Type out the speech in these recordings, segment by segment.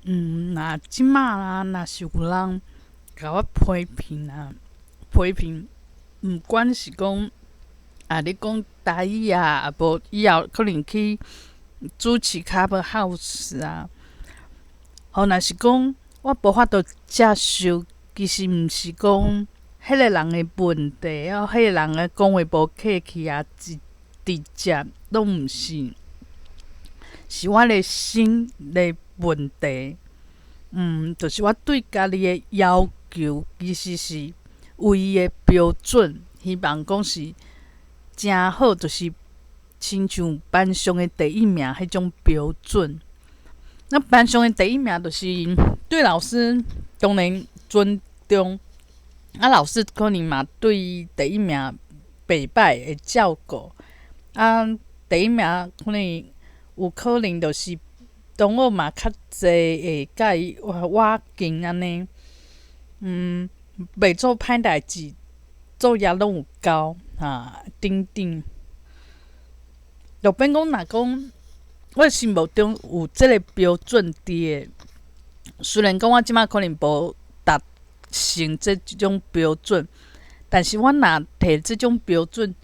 若即马啦，若是有人甲我批评毋管是讲你讲台语啊，无以后可能去主持较要好势啊。若是讲我无法度接受，其实毋是讲迄个人的问题，迄个人的讲话无客气啊，直接拢毋是，是我的心的问题。就是我对家己的要求，其实是有伊的标准，希望讲是诚好，就是亲像班上的第一名迄种标准。那班上的第一名，就是对老师当然尊重，老师可能嘛对第一名袂歹会照顾，第一名有可能就是同学嘛较济会甲伊我劲安尼，袂做歹代志，作业拢有交等等。就变讲，若讲我心目中有即个标准伫诶，虽然讲我即摆可能无达成即种标准，但是我若摕即种标准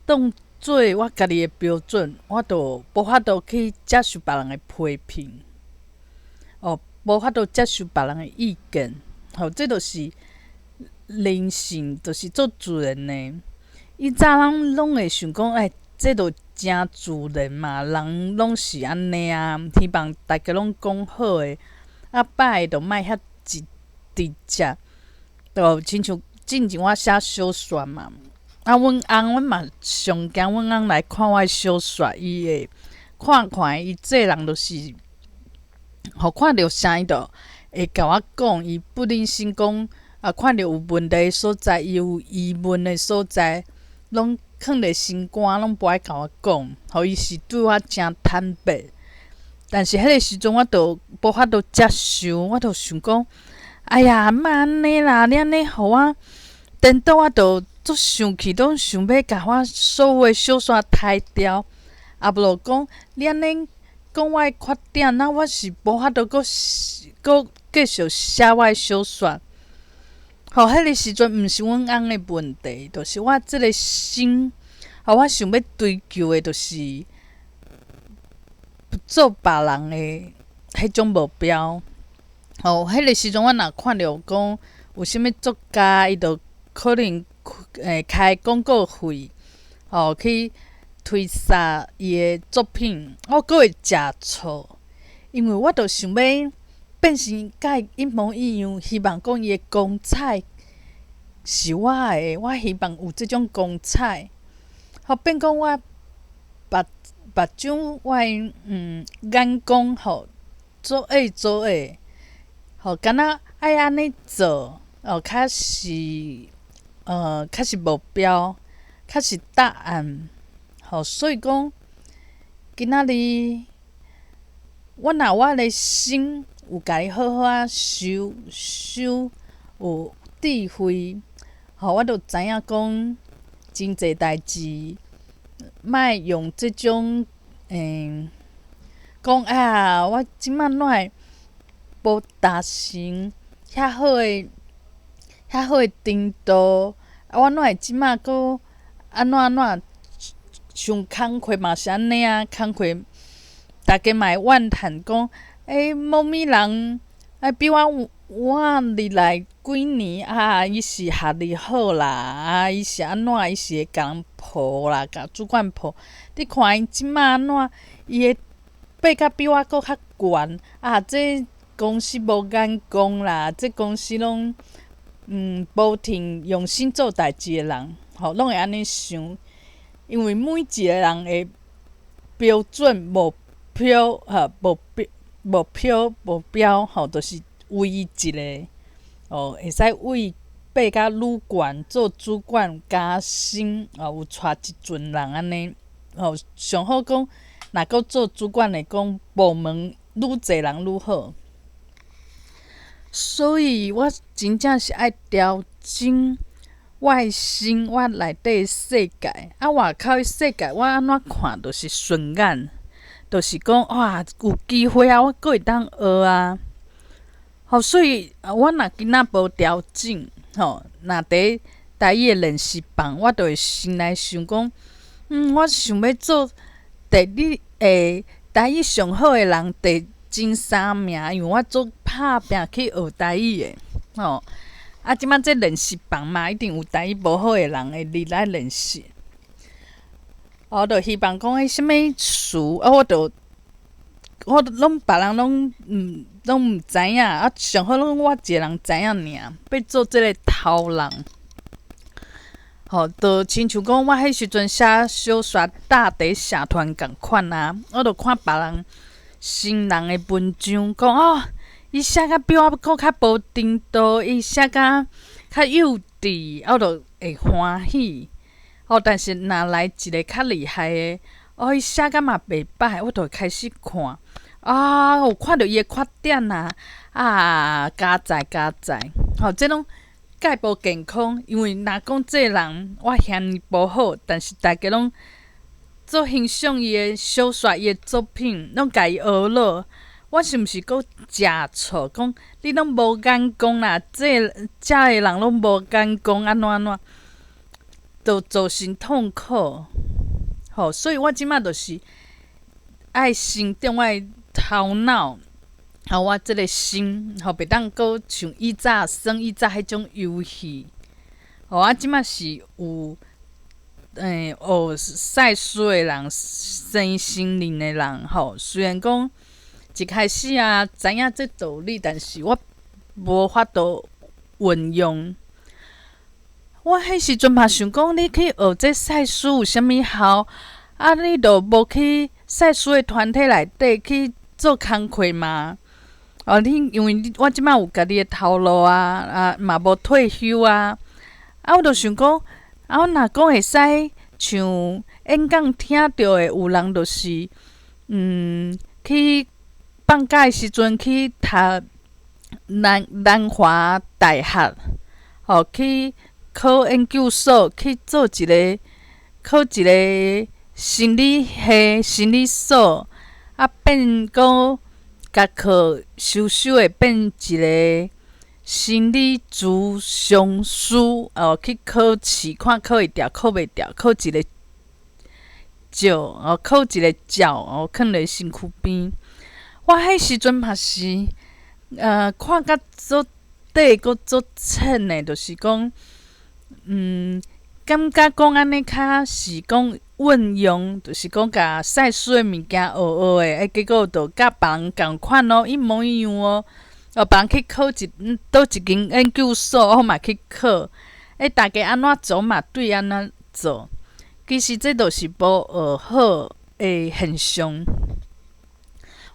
当做我家己诶标准，我就无法度去接受别人诶批评，无法度接受别人诶意见，这就是人性，就是做自然诶。以早人拢会想讲，这就真自然嘛，人拢是安尼啊，希望大家拢讲好诶，歹诶就莫遐直接，就亲像进前我写小说嘛，阮翁阮嘛上惊阮翁来看我诶小说，伊会看伊这人就是看到啥伊就会甲我讲，伊不忍心讲看到有问题诶所在，伊有疑问诶所在，拢囥伫心肝，拢不爱甲我讲，伊是对我诚坦白。但是迄个时阵，我就无法度接受，我就想讲，哎呀，莫安尼啦！你安尼互我颠倒，我就足生气，拢想要甲我所有诶小说杀掉。无就讲你安尼讲我诶缺点，那我是无法度搁继续写我诶小说。迄个时阵毋是阮翁诶问题，就是我即个心，我想要追求诶，就是不做别人诶迄种目标。迄个时阵我若看到讲有啥物作家，伊就可能开广告费，去推销伊诶作品，我阁会食醋，因为我就想要变成甲伊一模一样，希望讲伊诶光彩是我诶，我希望有即种光彩，变讲我目睭我诶眼光做下，敢若爱安尼做，较是较是目标，较是答案，所以讲今仔日我的心有家己好好收，有智慧，我就知影讲真济代志，莫用即种讲我即摆怎会无达成遐好诶程度，我怎会即摆阁安怎伤工课嘛是安尼啊，工课大家嘛会怨叹讲，某物人比我入来几年伊是学历好啦，伊是安怎，伊是会甲人抱啦，甲主管抱。你看伊即摆安怎，伊会爬甲比我阁较悬这公司无眼光啦，这公司拢无停用心做代志诶人，拢会安尼想。因为每一个人诶标准目标就是为伊一个会使为爬甲愈悬做主管加薪有带一群人安尼上好讲，若阁做主管来讲，部门愈侪人愈好。所以我真正是爱调整我诶心，我内底诶世界，外口诶世界我安怎看就是顺眼，就是讲有机会我阁会当学啊。所以我若今仔无调整，若伫台语的练习房，我就会心内想讲，我想要做台语上好的人，第前3名，因为我做拍拼去学台语的，即摆这练习房嘛，一定有台语无好的人会入来练习。我就希望讲，啥物词，我拢别人拢毋知影，上好拢我一个人知影尔。要做即个头人，就亲像讲我迄时阵写小说搭伫社团共款啊，我就看别人新人的文章，讲伊写甲比我搁较无程度，伊写甲较幼稚，我就会欢喜。但是若来一个较厉害的，伊写甲嘛袂歹，我就会开始看。有看到伊的缺点加载。这拢介无健康，因为若讲这个人我嫌伊无好，但是大家拢做欣赏伊的小说、伊的作品，拢家己学了。我是毋是搁食醋？讲你拢无眼光啦，遮个人拢无眼光，安怎？就造成痛苦。所以我即摆就是爱生长我的头脑，我即个心，袂当搁像以早迄种游戏。我即摆是有学赛书的人，生心灵的人。虽然讲一开始知影这道理，但是我无法度运用。我迄时阵嘛想讲，你去学这赛书有啥物效？你著无去赛书的团体内底去做工课嘛？因为我即摆有家己的头路嘛无退休我著想讲，我若讲会使像演讲听到的有人，就是去放假的时阵去读南华大学，去考研究所，去做考一个心理系、心理所，变讲甲课修的变一个心理咨商师，去考试，看考会调，考袂调，考一个照，考一个照，囥伫身躯边。我迄时阵嘛是看甲做底，搁做嗔的，就是讲。感觉讲安尼较是讲运用，就是讲甲赛书的物件学的，结果就甲别人共款一模一样别人去考倒一间研究所，我嘛去考，大家安怎做嘛对安怎做。其实这都是无学好的现象。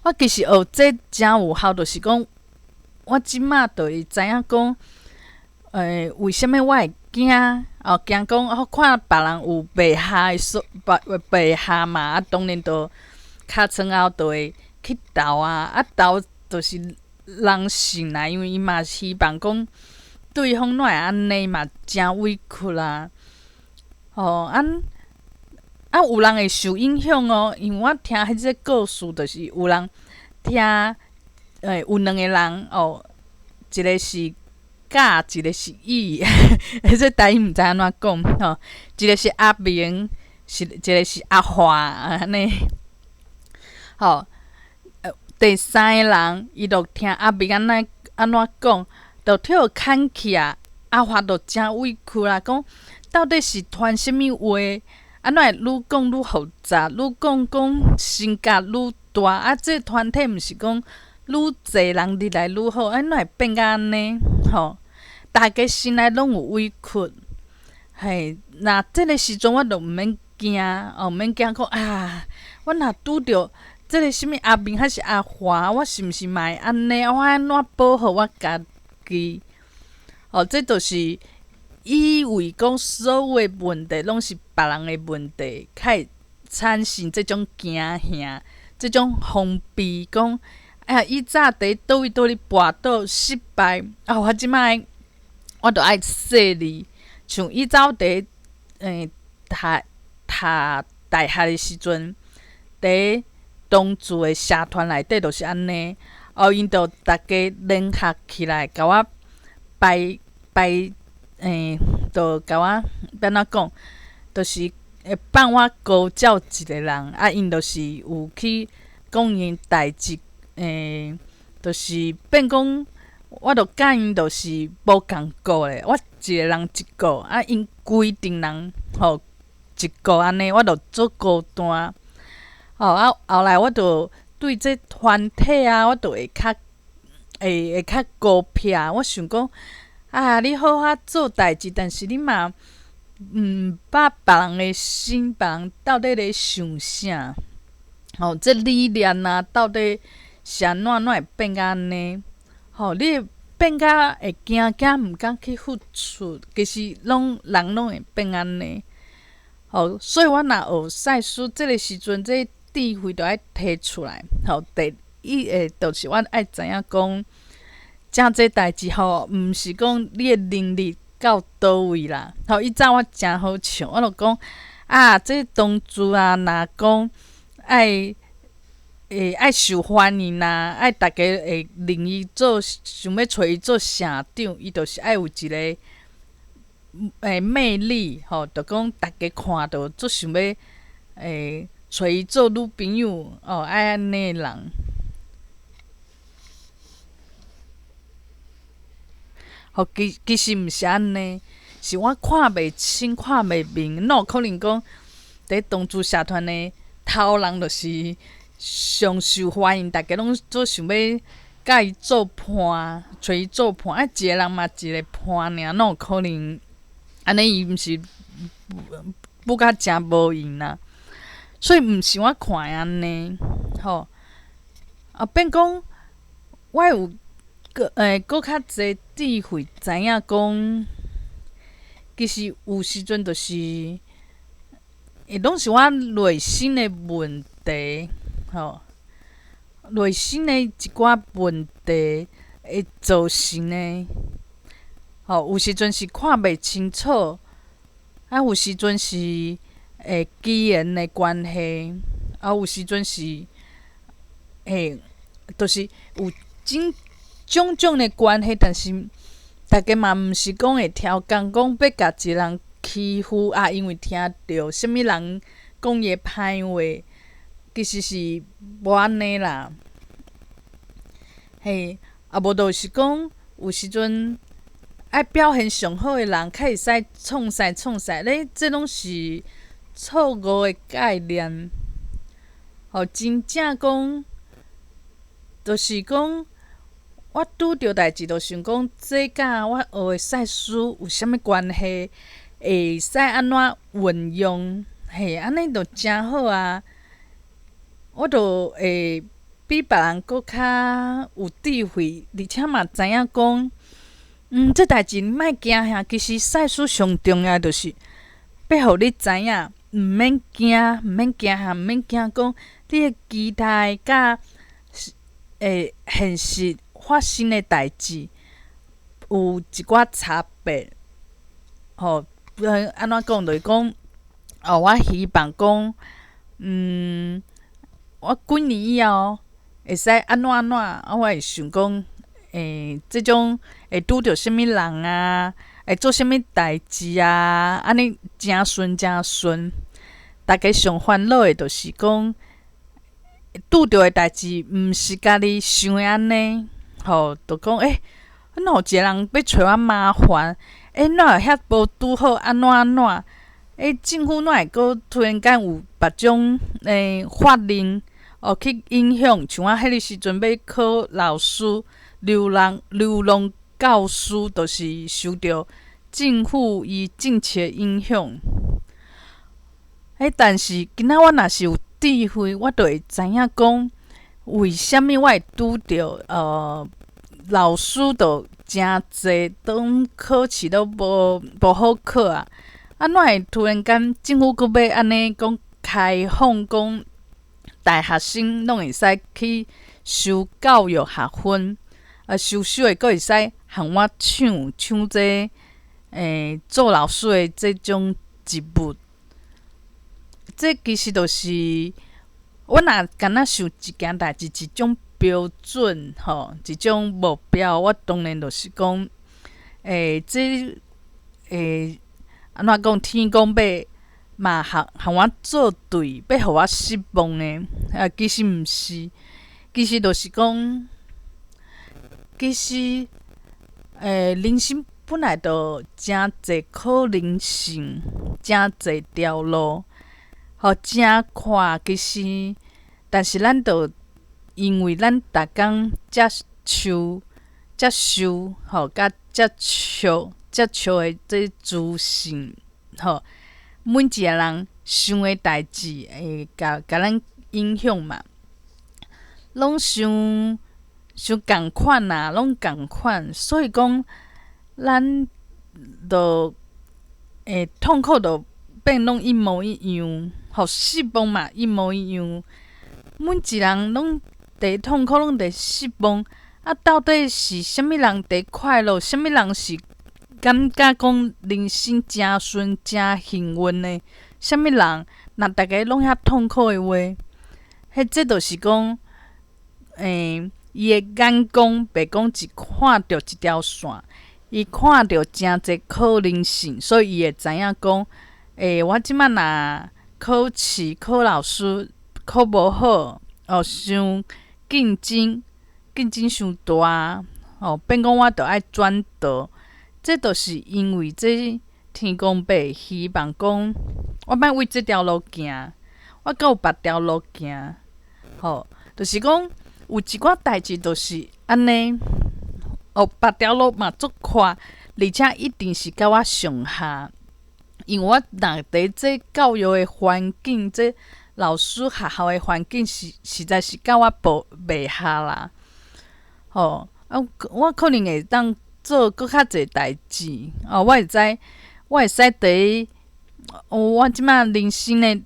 我其实学这真有效，就是讲我即马就会知影讲，为什么我会惊讲看别人有白下白下嘛，当然就尻川后就会去斗斗就是人性啦，因为伊嘛希望讲对方哪会安尼嘛，真委屈啦。有人会受影响因为我听迄个故事，就是有人听有2个人一个是甲，一个是乙，这台语毋知安怎讲一个是阿明，一个是阿华安尼。第3个人伊就听阿明安怎讲，就跳牵去阿华就真委屈啦，讲到底是传啥物话？安怎会愈讲愈复杂，愈讲性格愈大这团体毋是讲愈侪人入来愈好，安怎会变甲安尼？大家心内拢有委屈。若这个时阵我就毋免惊，毋免惊讲我若拄着这个啥物阿明还是阿华，我是毋是嘛会安尼？我安怎保护我家己？这就是以为讲所有的问题拢是别人的问题，较会产生这种惊吓，这种封闭，讲以早伫倒位跋倒失败，我即摆我著爱说你，像以早伫读大学的时阵，伫同住的社团内底就是安尼。因就逐家联合起来，甲我排就甲我安怎讲，就是会放我高照一个人，因就是有去讲因代志，就是变讲，我著甲因就是无共过咧，我一个人一个，因规定人一个安尼，我著做孤单。后来我著对这团体我著会较孤僻。我想讲，你好好做代志，但是你嘛毋捌别人的心，别人到底咧想啥？这理念到底是安怎会变甲安尼？你会变甲会惊，毋敢去付出，其实人拢会变安尼。所以我若学赛书，即个时阵，这智慧就爱摕出来。第一个就是我爱知影讲，正这代志毋是讲你的能力到倒位啦。以前我诚好笑，我就讲这同志若讲爱受欢迎爱大家会认伊做，想要找伊做社长，伊就是爱有一个魅力，就讲大家看到做想要找伊做女朋友，爱安尼的人。其实毋是安尼，是我看袂清、看袂明，哪有可能讲伫同志社团的头人就是上受欢迎，大家拢做想要甲伊做伴，找伊做伴，一个人嘛一个伴尔，哪有可能？安尼伊毋是不甲诚无用啦。所以毋是我看的安尼，变讲我有搁较侪智慧，知影讲，其实有时阵就是拢是我内心的问题，内心的一寡问题会造成的。有时阵是看袂清楚，有时阵是机缘的关系，有时阵是就是有种的关系，但是大家嘛毋是讲会挑工，讲要甲一个人欺负因为听到啥物人讲伊的歹话，其实是无安尼啦。无就是讲有时阵爱表现上好的人，较会使创啥咧，这拢是错误的概念。真正讲，就是讲。我拄着代志，就想讲，这甲我学的赛书有啥物关系？会使安怎运用？安尼就诚好啊！我就会比别人搁较有智慧，而且嘛知影讲，这代志莫惊吓。其实赛书上重要就是要互你知影，毋免惊，毋免惊吓，毋免惊讲你的期待甲现实。发生的代志有一寡差别，安怎讲？就是讲，我希望讲，我几年以后会使安怎，我会想讲，即种会拄着啥物人会做啥物代志安尼诚顺。大家上烦恼的就是讲，拄着的代志，毋是家己想的安尼。就讲哪有一个人要找我麻烦？哪会遐无拄好安怎？政府哪会阁突然间有别种法令去影响？像我迄个时阵要考老师、流浪教师，就是受到政府伊政策影响。但是今仔我若是有智慧，我就会知影讲。为虾米我会拄着老师就诚济，当考试都无好考怎会突然间政府阁要安尼讲开放，讲大学生拢会使去修教育学分，修的阁会使向我抢这做老师的这种职务。这其实就是。我若敢若想一件代志，一种标准吼，一种目标，我当然就是讲，安怎讲？天公嘛，互我做对，要互我失望的，其实毋是，其实就是讲，其实，人生本来就诚侪可能性，诚侪条路，诚快。其实，但是咱就因为咱逐工接受，甲接笑的这自信，每一个人想的代志会甲咱影响嘛，拢想共款啊，拢共款，所以讲咱就痛苦就变拢一模一样，失望嘛一模一样，每一人拢伫痛苦，拢伫失望。到底是啥物人伫快乐？啥物人是感觉讲人生诚顺、诚幸运呢？啥物人若大家拢遐痛苦的话，这就是讲，伊的眼光白讲是看到一条线，伊看到诚侪可能性，所以伊会知影讲，我即摆若考试、考老师考无好，伤竞争伤大，变讲我着爱转道，这就是因为这天公伯希望讲，我莫为这条路行，我阁有别条路行，就是讲有一寡代志就是安尼，别条路嘛足快，而且一定是甲我上下，因为我若伫这教育的环境，这老师学校的环境实在是甲我袂合啦。我可能会当做搁较侪代志，我会使伫我即摆人生的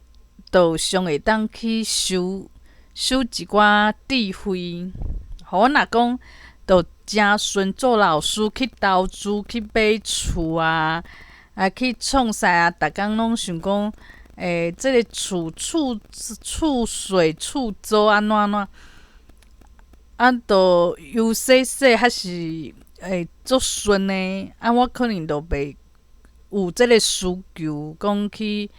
道上会当去收一寡智慧。我若讲，就诚顺做老师，去投资，去买厝啊，去创啥啊，逐工拢想讲，这个厝税、厝租安怎？就由细还是足顺的，我可能就袂有即个需求，讲去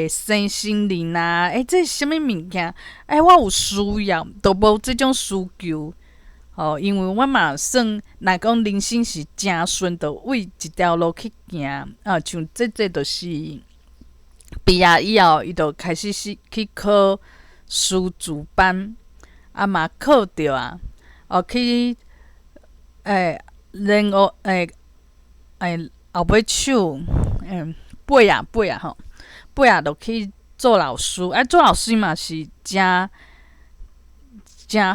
生心灵啊，这是啥物物件？我有需要，都无即种需求。因为我嘛算，若讲人生是诚顺，就为一条路去行。像这就是毕业以后，伊就开始去考师资班。嘛考着啊，去练后尾手，八啊就去做老师。做老师嘛是诚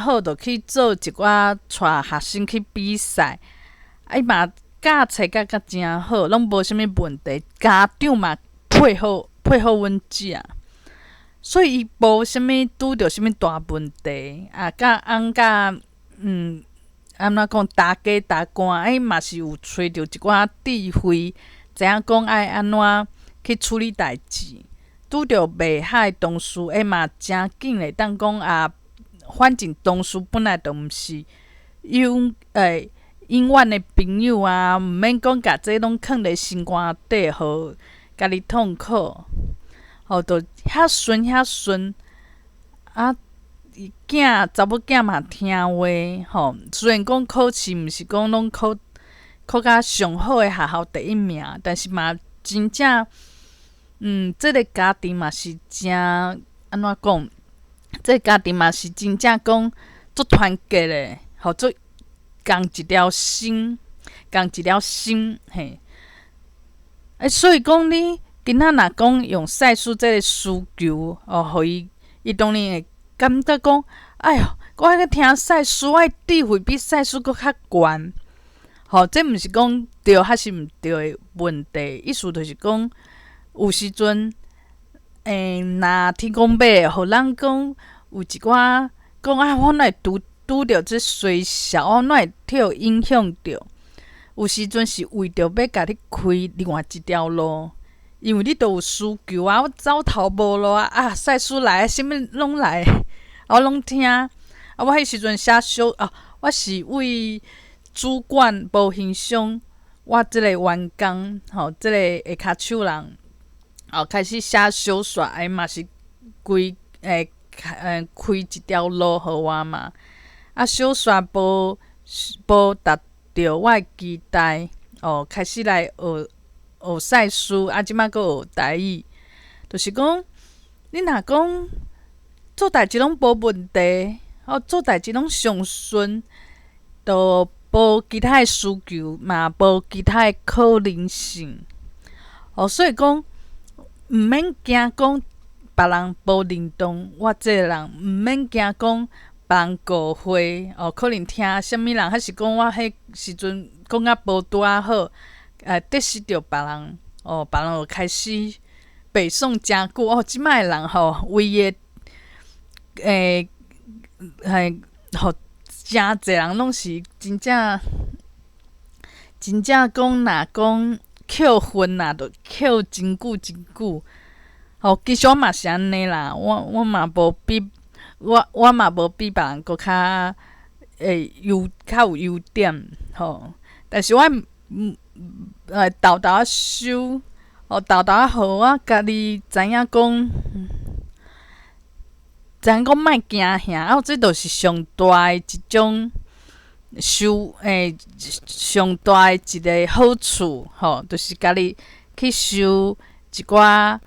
好，就去做一寡带学生去比赛。伊嘛教册教诚好，拢无啥物问题。家长嘛配合阮遮。所以伊无啥物拄着啥物大问题，甲翁甲安怎讲大家大官，嘛是有找着一寡智慧，知影讲爱安怎去处理代志。拄着袂歹的同事，嘛诚紧会当讲反正同事本来就毋是永远的朋友啊，毋免讲甲这拢囥伫心肝底，互家己痛苦。就遐顺，查某囝嘛听话，虽然讲考试毋是讲拢考甲上好的学校第一名，但是嘛真正，这个家庭嘛是真安怎讲？这个家庭嘛是真正讲足团结的，足共一条心，嘿。所以讲你。今仔若讲用赛事即个需求，互伊当然会感觉讲，哎哟，我爱听赛事，我智慧比赛事搁较悬。这毋是讲对还是毋对的问题，意思就是讲，有时阵，若天公伯互咱讲有一寡讲我哪会拄着这衰小，我哪会替互影响着？有时阵是为着要甲你开另外一条路。因为你都有需求啊，我走投无路啊！赛事来，啥物拢来，我拢听。我迄时阵写小我是为主管无欣赏我即个员工即个下骹手人开始写小说，嘛是开一条路互我嘛。小说无达到我的期待，开始来学赛书，即摆佫学台语，就是讲，你若讲做代志拢无问题，做代志拢上顺，都无其他的需求，嘛无其他的可能性。所以讲，毋免惊讲别人无认同我即个人，毋免惊讲别人误会，可能听啥物人，还是讲我迄时阵讲啊无拄啊好，得失着别人，别人就开始背诵真久。即摆的人为的真侪人拢是真正讲，若讲扣分就扣真久真久。其实我嘛是安尼啦，我嘛无比我嘛无比别人佫较较有优点，但是我豆豆仔收，豆豆仔互我家己知影讲，莫惊吓，这就是上大的一种上大的一个好处，就是家己去收一寡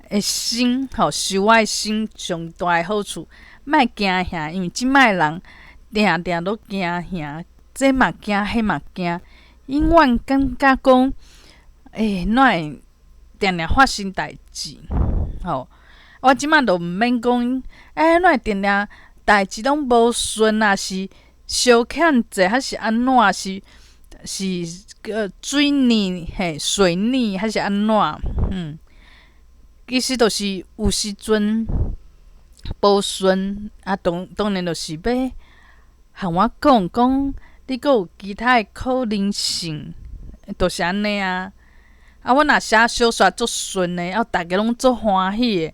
的心，收我的心上大的好处。莫惊吓，因为即摆人定定都惊吓，这嘛惊，迄嘛惊，永远感觉讲，哪会定定发生代志？我即摆都毋免讲，哪会定定代志拢无顺啊？是相欠债还是安怎？是水逆水逆还是安怎？其实就是有时阵无顺当然就是要和我讲，你佫有其他的可能性，就是安尼啊。我若写小说足顺的，大家拢足欢喜的，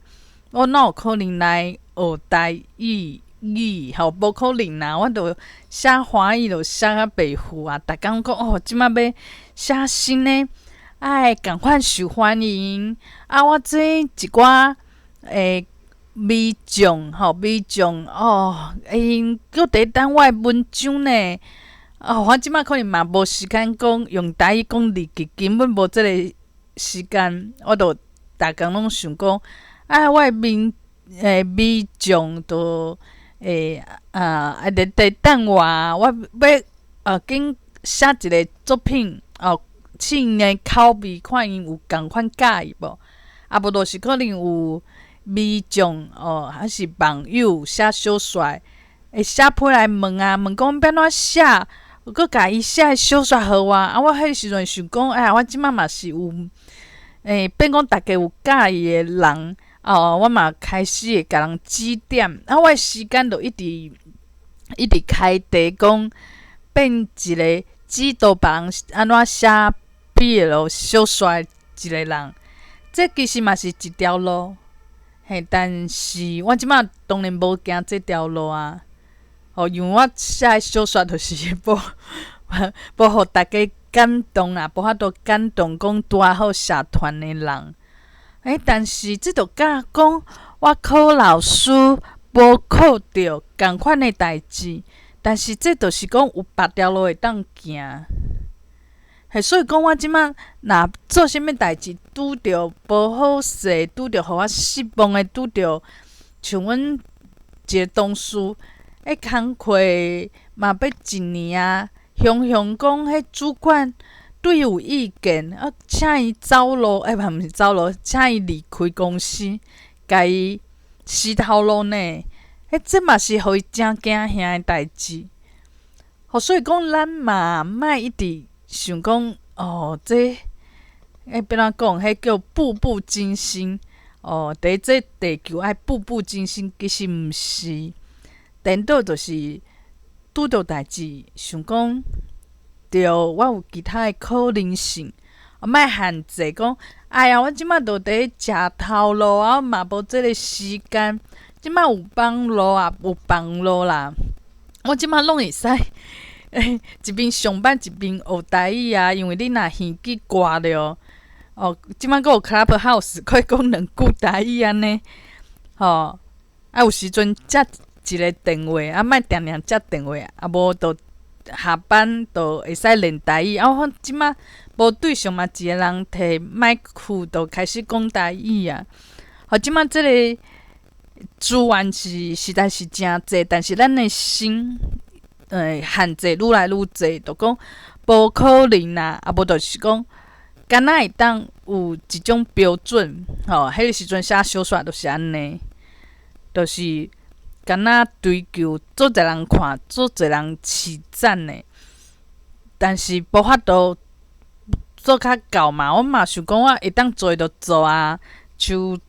我哪有可能来学台语？无可能啦！我著写华语，著写甲袂赴啊！逐工讲即摆要写新的，共款受欢迎。我这一寡美将因佫伫等我的文章呢。我即摆可能嘛无时间讲用台语讲日记，根本无即个时间。我著逐工拢想讲，我的美将都伫等我，我要紧写一个作品试因的口味，看因有共款喜意无？无就是可能有美将还是网友写小说，会写批来问问讲要安怎写，佫甲伊写小说互我。我迄时阵想讲，我即摆嘛是有变讲大家有喜意的人。我嘛开始会甲人指点，我的时间就一直开地讲，变一个指导别人安怎写 BL 小说的一个人。这其实嘛是一条路，但是我即摆当然无行这条路啊。因为我写的小说就是无互大家感动啊，无法度感动讲拄啊好社团的人。但是这就甲讲我考老师无考着共款的代志，但是这就是讲有别条路会当行。所以讲我即摆若做啥物代志拄着无好势，拄着互我失望的，拄着像阮一个同事，工课嘛要一年啊，雄讲迄主管对伊有意见，请伊走路，毋是走路，请伊离开公司，甲伊死头路呢。这嘛是互伊真惊吓的代志。所以讲，咱嘛莫一直想讲，这要安怎讲？迄叫步步惊心。伫这地球爱步步惊心，其实毋是。颠倒就是拄着代志，想讲。我有其他的可能性，莫限制讲，我即摆都伫食头路嘛无即个时间。即摆有网络啊，有网络啦，我即摆拢会使，一边上班一边学台语啊，因为你若耳机挂了，即摆佫有 Clubhouse，可以讲2句台语安尼，有时阵接一个电话，莫定定接电话，无就下班就会使练台语。我即摆无对象嘛，一个人摕麦克就开始讲台语啊。即摆即个资源是实在是诚济，但是咱的心限制愈来愈济，就讲无可能啦，无就是讲，敢若会当有一种标准，迄个时阵写小说就是安尼，就是敢若追求做侪人看，做侪人称赞的，但是无法度做较够嘛。我嘛想讲，我会当做就做啊，像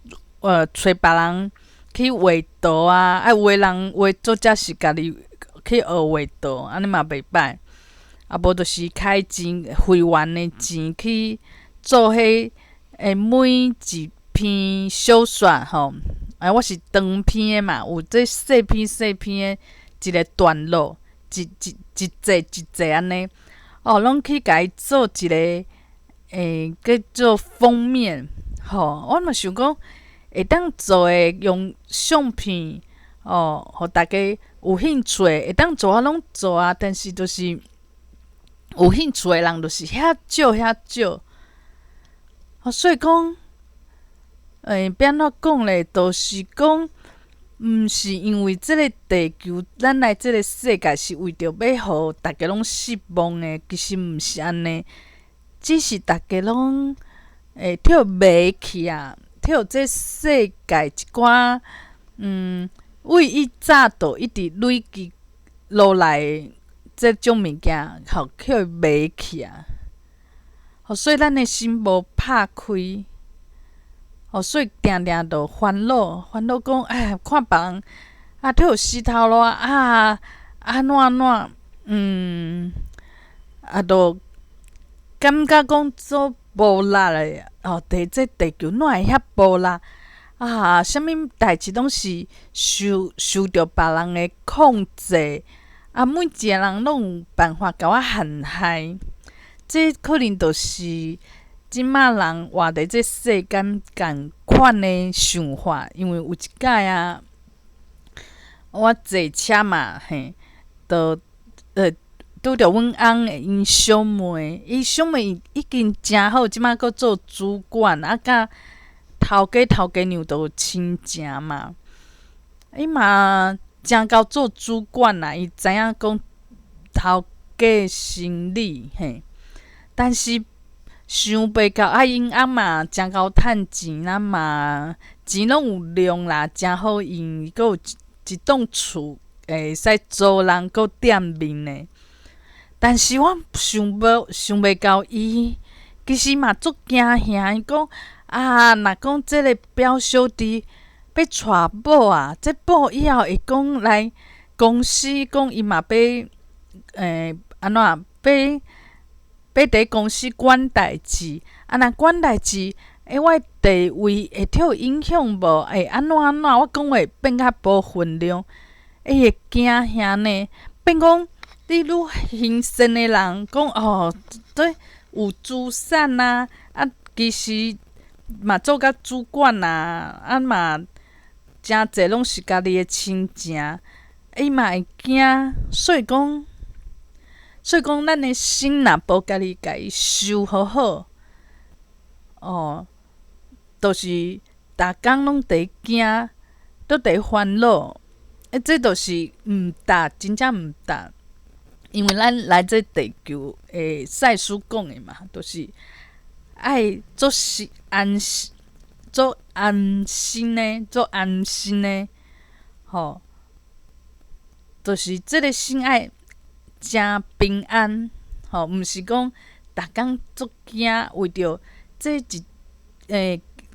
找别人去画图啊，有的人画作者是家己去学画图，安尼嘛袂歹。无就是开钱会员的钱去做迄每一篇小说我是长篇的嘛，有这细篇细篇的一个段落，一节安尼，拢去甲伊做一个叫做封面，我嘛想讲会当做的用相片，互大家有兴趣会当做拢做啊，但是就是有兴趣的人就是遐少，所以讲，要安怎讲咧？就是讲，毋是因为即个地球，咱来即个世界是为着要互大家拢失望的，其实毋是安尼，只是大家拢跳迷去啊，跳这世界一寡为伊早到一直累积落来的这种物件，去迷去啊。所以咱的心无拍开，所以定定就烦恼讲，看别人佚佗死头路安怎，就感觉讲做无力的这地球哪会遐无力啥物代志拢是受着别人的控制每一个人拢有办法甲我陷害。这可能就是即马人活伫这世间共款的想法，因为有一摆我坐车嘛，就拄着阮翁的因小妹，伊小妹已经诚好，即马佫做主管，甲头家娘都亲情嘛。伊嘛诚够做主管啦，伊知影讲头家生理但是想袂到因翁嘛诚够趁钱嘛，钱拢有量啦，诚好用，佫有一栋厝会使租人佫店面的。但是我想袂到伊其实嘛足惊吓，伊讲若讲即个表小弟要娶某这某以后会讲来公司，讲伊嘛要安怎要伫公司管代志，若管代志，我的地位会有影响无？安怎？我讲话变较无分量，会惊吓呢？变讲你愈兴盛的人，讲对有资产其实嘛做甲主管嘛诚济拢是家己的亲情，伊嘛会惊，所以讲，咱的心若无家己甲伊收好好，就是逐工拢伫惊，都伫烦恼，这就是毋值，真正毋值。因为咱来这地球，赛斯讲的嘛，就是爱做安心的，就是这个心爱诚平安，毋是讲逐工足惊，为着这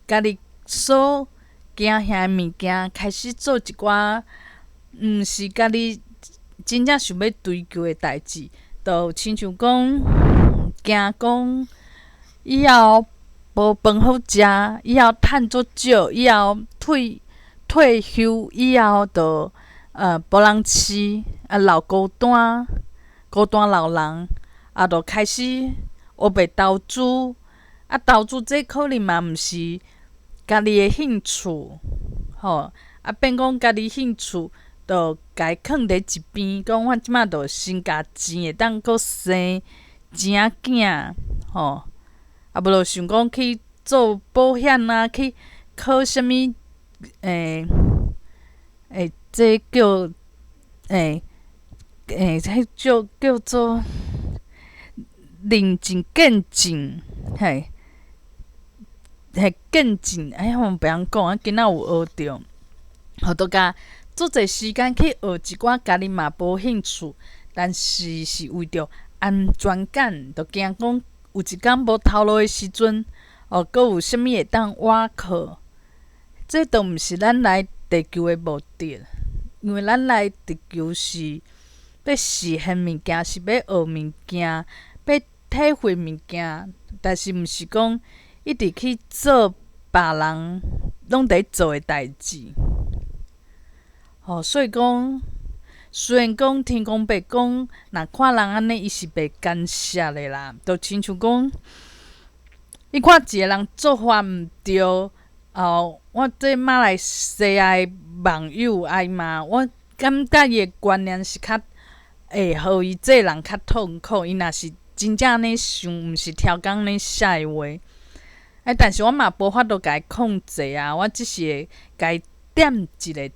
家己所惊吓的物件，开始做一寡毋是家己真正想要追求的代志，就亲像讲惊讲以后无饭好食，以后趁足少，以后退休以后就无人饲，老孤单老人，就开始学袂投资，投资这可能嘛毋是家己的兴趣，变讲家己兴趣，就家囥伫一边，讲我即马就先加钱，会当阁生钱仔囝，无就想讲去做保险啊，去考啥物这叫迄叫做认证见证，见证，我袂晓讲，今仔有学着，都甲足侪时间去学一寡家己嘛无兴趣，但是是为着安全感，就惊讲有一工无头路的时阵，阁有啥物会当倚靠，这都毋是咱来地球的目的，因为咱来地球是要实现物件，是要学物件，要体会物件，但是毋是讲一直去做别人拢伫做的代志。所以讲，虽然讲天公伯讲，若看人安尼，伊是袂干涉的啦，就亲像讲，你看一个人做法毋对，我这马来西亚的网友嘛，我感觉伊的观念是较会互伊这人较痛苦。伊若是真正安尼想，毋是超工安尼写的话，但是我嘛无法度甲伊控制啊，我只是会甲伊点一个。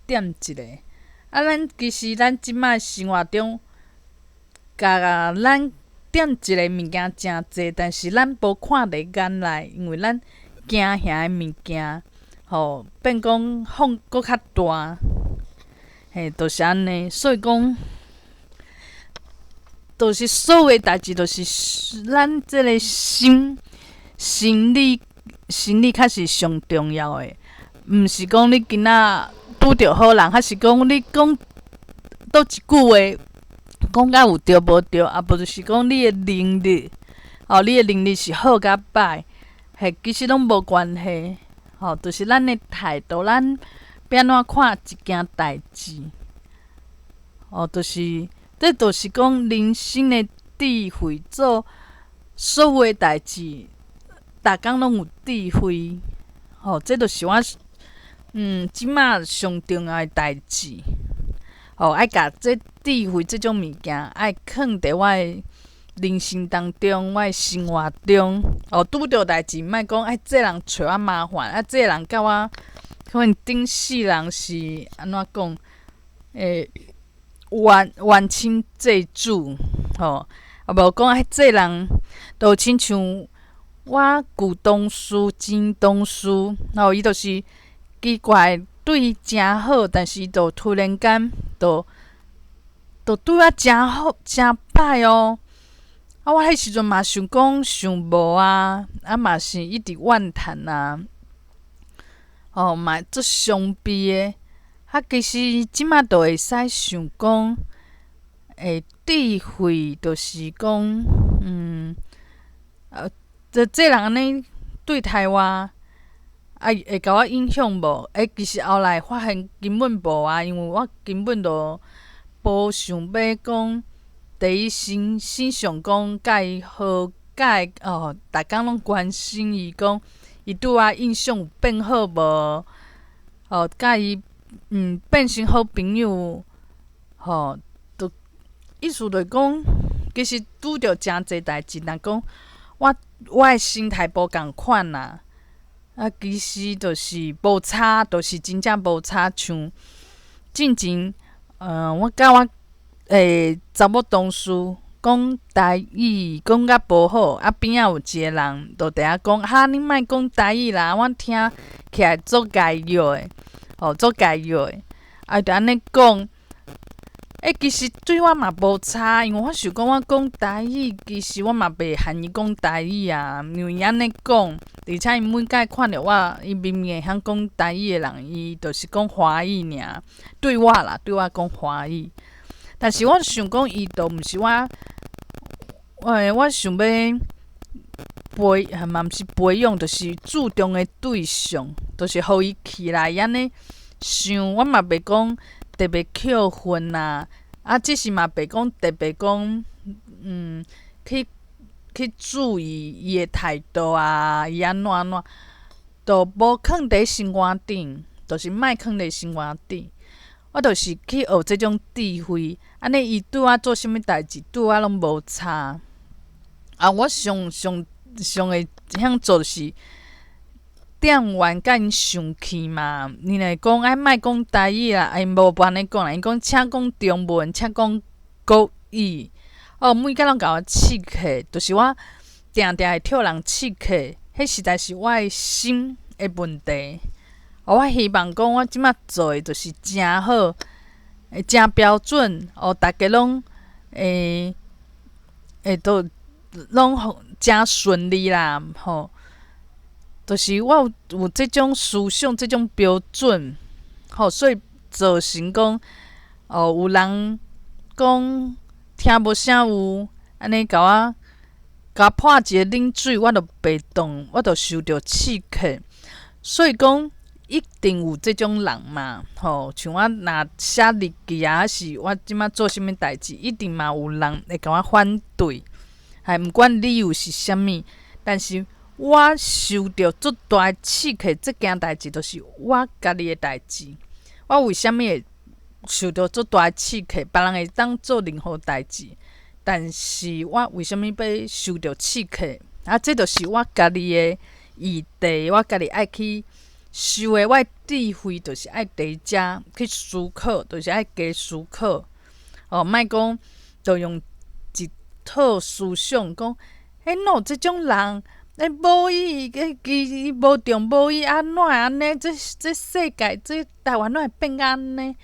咱其实咱即摆生活中，甲咱点一个物件诚济，但是咱无看伫眼内，因为咱惊遐的物件，变讲放搁较大，就是安尼。所以讲，就是所有的代志，就是咱即个心理较是上重要的，毋是讲你今仔拄着好人，还是讲你讲倒一句话，讲甲有对无对，无就是讲你的能力，你的能力是好甲歹，其实拢无关系，就是咱的态度，咱要安怎看一件代志，这就是讲人生的智慧，做所有的代志，逐工拢有智慧，这就是我即马上重要的代志，爱甲这智慧这种物件，爱藏伫我的人生当中，我的生活中，拄着代志，毋莫讲这人找我麻烦，这人甲我可能顶世人是安怎讲？冤亲债主，无讲这人就亲像我旧同事、前同事，伊就是奇怪对伊诚好，但是伊就突然间就对我诚好、诚歹哦。我迄时阵嘛想讲想无啊，嘛是一直怨叹啊，嘛足伤悲的。其实即马就会使想讲，智慧就是讲，这人安尼对待我，会甲我影响无？其实后来发现根本无啊，因为我根本就无想要讲，伫伊身上讲甲伊好，甲伊逐工拢关心伊，讲伊对我印象有变好无？甲伊变成好朋友，就意思就是讲，其实拄着诚济代志，若讲我的心态无共款啦。其实就是无差，就是真正无差。像进前，我甲我查某同事讲台语，讲甲无好，边仔有一个人就伫遐讲，你莫讲台语啦，我听起来足解药的，足解药的。就安尼讲，其实对我嘛无差，因为我想讲我讲台语，其实我嘛袂含伊讲台语啊，因为伊安尼讲，而且伊每摆看着我，伊明明会晓讲台语的人，伊就是讲华语尔。对我啦，对我讲华语。但是我想讲，伊都毋是我想要嘛毋是培养，就是注重的对象，就是互伊起来安尼想，我嘛袂讲特别扣分啦，只是嘛袂讲特别讲，去注意伊诶态度伊安怎，都无囥伫生活顶，就是莫囥伫生活顶。我就是去学即种智慧，安尼伊对我做啥物代志，对我拢无差。我上会晓做就是店员甲因生气嘛，你来讲莫讲台语啦，无安尼讲啦，因讲请讲中文，请讲国语。每工拢甲我刺客，就是我定定会替人刺客，迄实在是我诶心诶问题。我希望讲我即摆做诶就是诚好，诚标准，大家拢都拢诚顺利啦，吼。就是我有即种思想，即种标准，所以造成讲，有人讲听无啥有，安尼甲我泼一个冷水，我就袂动，我就受着刺客。所以讲，一定有即种人嘛，像我若写日记还是我即摆做啥物代志，一定嘛有人会甲我反对，毋管理由是啥物，但是我受到足大的刺客，即件代志就是我家己的代志。我为虾物会受到足大的刺客？别人会当做任何代志，但是我为虾物要受到刺客？这就是我家己的议题，我家己爱去修的。我的智慧就是爱伫遮去思考，就是爱加思考。莫讲就用一套思想讲，哪有即种人？无伊，伊无中无伊，安怎安尼？这世界，这台湾怎会变安尼？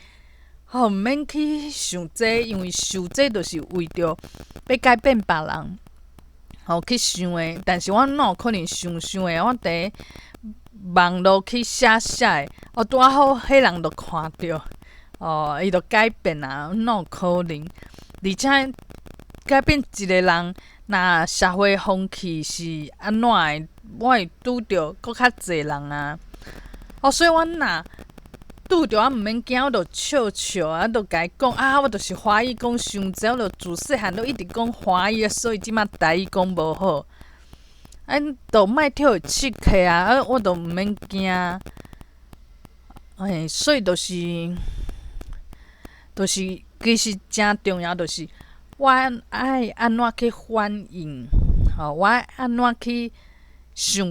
毋免去想这，因为想这就是为着要改变别人，去想的。但是我哪有可能想的？我伫网络去写的，拄仔好，迄人就看着，伊就改变啊，哪有可能？而且改变一个人。若社会风气是安怎的，我会拄着搁较侪人啊。所以我若拄着，我毋免惊，我就笑，就甲伊讲我就是华语讲伤济，我就自细汉都一直讲华语，所以即马台语讲无好。就莫跳会刺客我就毋免惊。所以就是其实诚重要，就是我爱安怎去反应，我爱安怎去想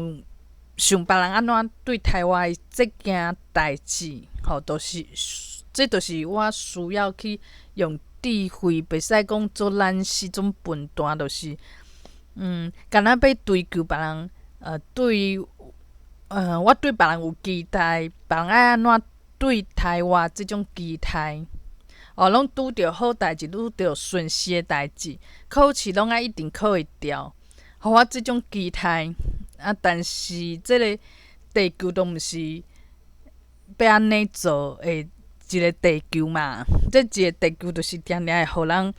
别人安怎对待我的即件代志，这就是我需要去用智慧，袂使讲做咱是种笨蛋，就是敢若要追求别人，我对别人有期待，别人爱安怎对待我即种期待。拢拄着好代志，拄着顺时的代志，考试拢爱一定考会掉，互我即种期待。但是即个地球都毋是要安尼做的一个地球嘛。即一个地球就是定定会互人，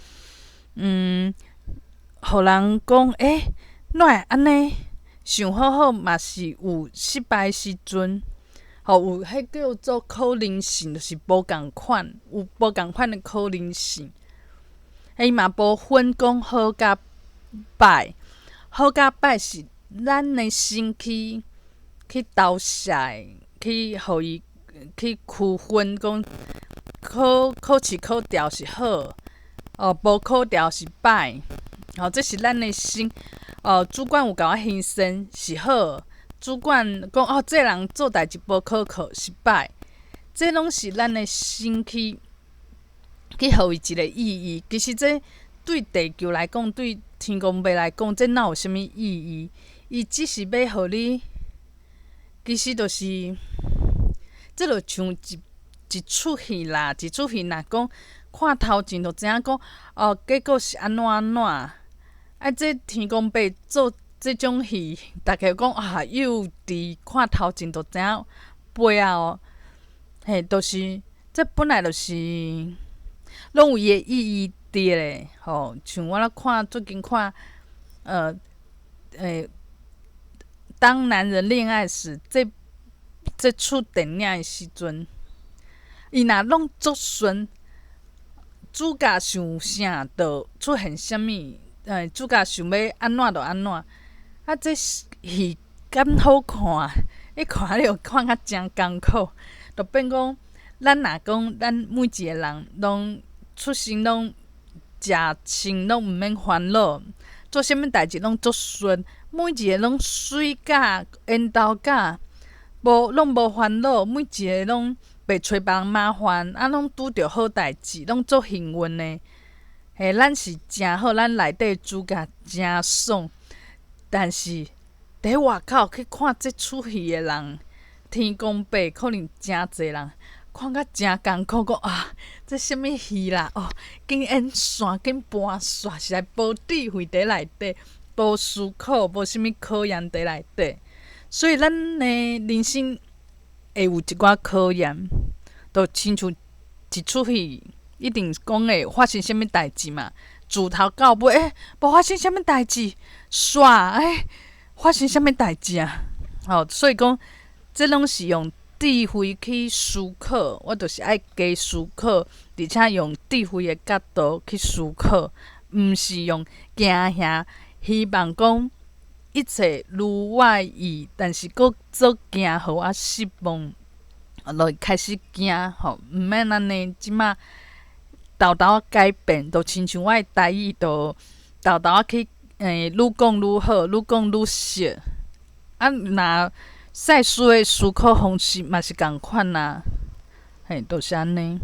互人讲，怎会安尼？想好好嘛是有失败的时阵。有迄叫做可能性，就是无共款，有无共款的可能性。伊嘛无分讲好甲歹，好甲歹是咱的心去投射，去互伊去区分讲考试考掉是好，无考掉是歹。这是咱的心。主管有甲我牺牲是好。主管讲这人做代志无考失败，这拢是咱的心去互伊一个意义。其实这对地球来讲，对天公伯来讲，这哪有啥物意义？伊只是要互你，其实就是这就像一出戏啦，一出戏若讲看头前就知影讲，结果是安怎。这天公伯做即种戏，逐个讲幼稚，看头前就知影背后，就是这本来就是拢有伊的意义伫咧。像我最近看，当男人恋爱时，这出电影的时阵，伊若拢足顺，主角想啥就出现啥物，主角想要安怎就安怎。啊，这戏敢好看，伊看了看甲诚艰苦，就变讲，咱若讲咱每一个人拢出生拢食穿拢毋免烦恼，做啥物代志拢足顺，每一个拢水甲缘投甲，拢无烦恼，每一个拢袂找别人麻烦，拢拄着好代志，拢足幸运的。嘿，咱是诚好，咱内底主角诚爽，但是伫外口去看即出戏的人，天公伯可能诚侪人看甲诚艰苦，讲啊，这什物戏啦？哦，紧演线，紧搬线，是来无智慧伫内底，无思考，无啥物考验伫内底。所以咱的人生会有一寡考验，就亲像一出戏，一定讲会发生啥物代志嘛？自头到尾，无发生啥物代志，煞发生啥物代志啊？所以讲，这拢是用智慧去思考，我就是爱加思考，而且用智慧的角度去思考，毋是用惊吓，希望讲一切如我意，但是佫做惊互我失望，就会开始惊毋免安尼，即马豆豆改变，就亲像我的台语，就豆豆去愈讲愈好，愈讲愈俗。若赛事的思考方式嘛是共款啊，就是安尼。